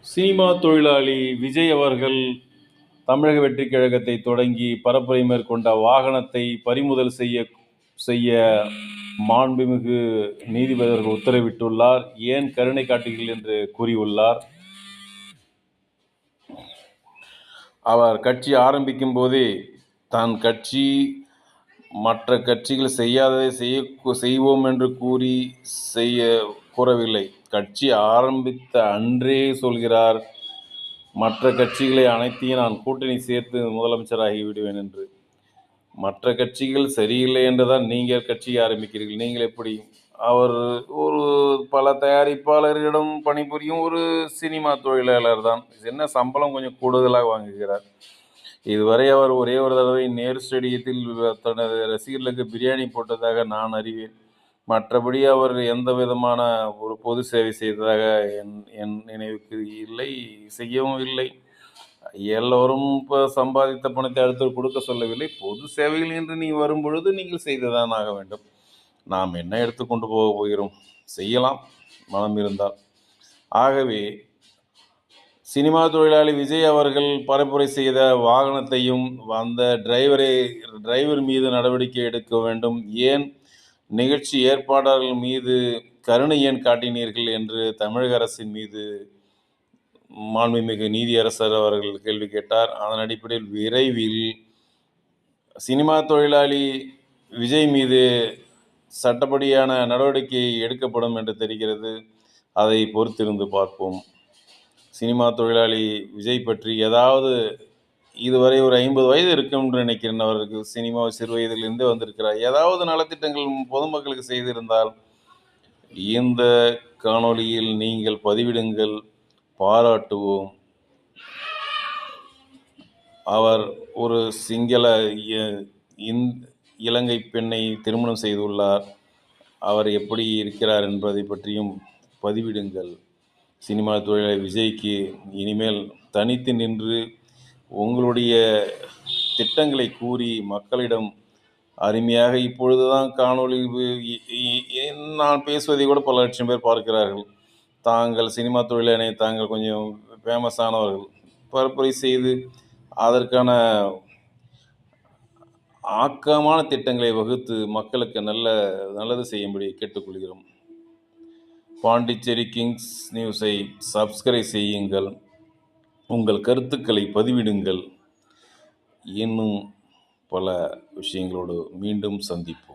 Cinema தொழிலாளி விஜய் அவர்கள் தமிழக வெற்றிக் கழகத்தை தொடங்கி பரப்புரை மேற்கொண்ட வாகனத்தை பறிமுதல் செய்ய மாண்புமிகு நீதிபதி அவர்கள் உத்தரவிட்டுள்ளார். ஏன் கருணை காட்டுகிறீர்கள் என்று கூறியுள்ளார். அவர் கட்சி ஆரம்பிக்கும் போதே தான் கட்சி மற்ற கட்சிகள் செய்யாததை செய்வோம் என்று கூறவில்லை. கட்சி ஆரம்பித்த அன்றே சொல்கிறார், மற்ற கட்சிகளை அனைத்தையும் நான் கூட்டணி சேர்த்து முதலமைச்சராகி விடுவேன் என்று. மற்ற கட்சிகள் சரியில்லை என்றுதான் நீங்கள் கட்சியை ஆரம்பிக்கிறீர்கள். நீங்கள் எப்படி? அவர் ஒரு பல தயாரிப்பாளர்களிடம் பணிபுரியும் ஒரு சினிமா தொழிலாளர் தான். என்ன சம்பளம் கொஞ்சம் கூடுதலாக வாங்குகிறார். இதுவரை அவர் ஒரே ஒரு தடவை நேரு ஸ்டேடியத்தில் தனது ரசிகர்களுக்கு பிரியாணி போட்டதாக நான் அறிவேன். மற்றபடி அவர் எந்த விதமான ஒரு பொது சேவை செய்ததாக என் நினைவுக்கு இல்லை, செய்யவும் இல்லை. எல்லோரும் இப்போ சம்பாதித்த பணத்தை அடுத்து கொடுக்க சொல்லவில்லை. பொது சேவைகள் என்று நீ வரும்பொழுது நீங்கள் செய்துதான் ஆக வேண்டும். நாம் என்ன எடுத்துக்கொண்டு போகிறோம்? செய்யலாம் மனம் இருந்தால். ஆகவே சினிமா தொழிலாளி விஜய் அவர்கள் பரப்புரை செய்த வாகனத்தையும் அந்த டிரைவர் மீது நடவடிக்கை எடுக்க வேண்டும். ஏன் நிகழ்ச்சி ஏற்பாளர்கள் மீது கருணை ஏன் காட்டினீர்கள் என்று தமிழக அரசின் மீது மாண்புமிகு நீதியரசர் அவர்கள் கேள்வி கேட்டார். அதன் அடிப்படையில் விரைவில் சினிமா தொழிலாளி விஜய் மீது சட்டப்படியான நடவடிக்கை எடுக்கப்படும் என்று தெரிகிறது. அதை பொறுத்திருந்து பார்ப்போம். சினிமா தொழிலாளி விஜய் பற்றி ஏதாவது இதுவரை ஒரு 50 வயது இருக்கும் என்று நினைக்கிறேன். அவருக்கு சினிமா சிறு வயதிலிருந்தே வந்திருக்கிறார். ஏதாவது நலத்திட்டங்கள் பொதுமக்களுக்கு செய்திருந்தால் இந்த காணொளியில் நீங்கள் பதிவிடுங்கள், பாராட்டுவோம். அவர் ஒரு சிங்கள இலங்கை பெண்ணை திருமணம் செய்துள்ளார். அவர் எப்படி இருக்கிறார் என்பதை பற்றியும் பதிவிடுங்கள். சினிமா தொழிலாளி விஜய்க்கு இனிமேல் தனித்து நின்று உங்களுடைய திட்டங்களை கூறி மக்களிடம் அருமையாக இப்பொழுது தான் காணொளி நான் பேசுவதை கூட பல லட்சம் பேர் பார்க்கிறார்கள். தாங்கள் சினிமா தொழிலாளி, தாங்கள் கொஞ்சம் ஃபேமஸானவர்கள், பரப்புரை செய்து அதற்கான ஆக்கமான திட்டங்களை வகுத்து மக்களுக்கு நல்லது செய்யும்படி கேட்டுக்கொள்கிறோம். பாண்டிச்சேரி கிங்ஸ் நியூஸை சப்ஸ்கிரைப் செய்யுங்கள். உங்கள் கருத்துக்களை பதிவிடுங்கள். இன்னும் பல விஷயங்களோடு மீண்டும் சந்திப்போம்.